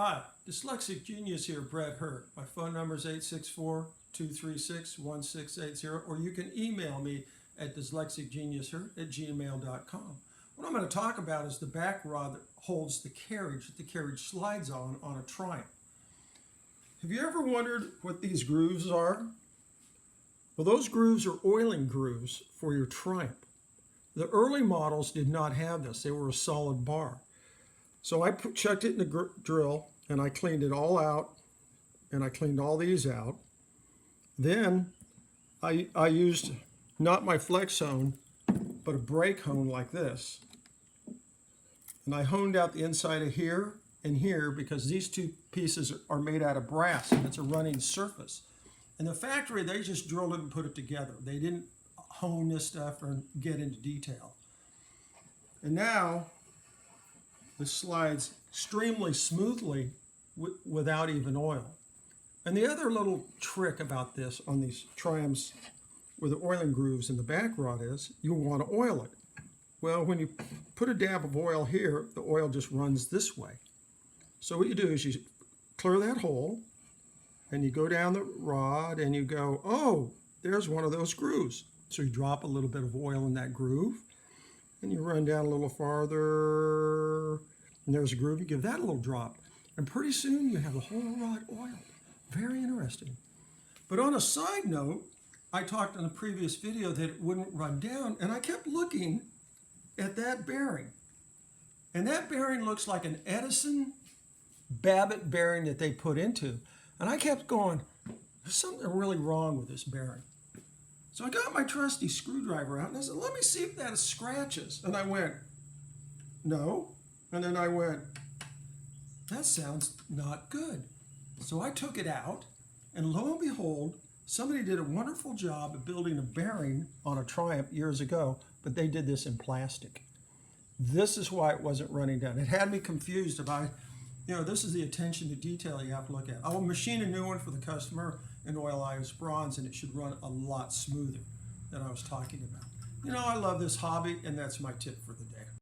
Hi, Dyslexic Genius here, Brett Hurt. My phone number is 864-236-1680, or you can email me at dyslexicgeniushurt@gmail.com. What I'm going to talk about is the back rod that holds the carriage that the carriage slides on a Triumph. Have you ever wondered what these grooves are? Well, those grooves are oiling grooves for your Triumph. The early models did not have this. They were a solid bar. So I chucked it in the drill and I cleaned it all out, and I cleaned all these out. Then I used not my flex hone, but a brake hone like this. And I honed out the inside of here and here because these two pieces are made out of brass and it's a running surface. In the factory, they just drilled it and put it together. They didn't hone this stuff or get into detail. And now this slides extremely smoothly without even oil. And the other little trick about this on these Triumphs with the oiling grooves in the back rod is you want to oil it. Well, when you put a dab of oil here, the oil just runs this way. So what you do is you clear that hole and you go down the rod and you go, oh, there's one of those grooves. So you drop a little bit of oil in that groove and you run down a little farther and there's a groove. You give that a little drop and pretty soon you have the whole rod oiled. Very interesting. But on a side note, I talked in a previous video that it wouldn't run down, and I kept looking at that bearing. And that bearing looks like an Edison Babbitt bearing that they put into. And I kept going, there's something really wrong with this bearing. So I got my trusty screwdriver out and I said, let me see if that scratches. And I went, no. And then I went, that sounds not good. So I took it out, and lo and behold, somebody did a wonderful job of building a bearing on a Triumph years ago, but they did this in plastic. This is why it wasn't running down. It had me confused about, this is the attention to detail you have to look at. I will machine a new one for the customer in oil iris bronze, and it should run a lot smoother than I was talking about. I love this hobby, and that's my tip for the day.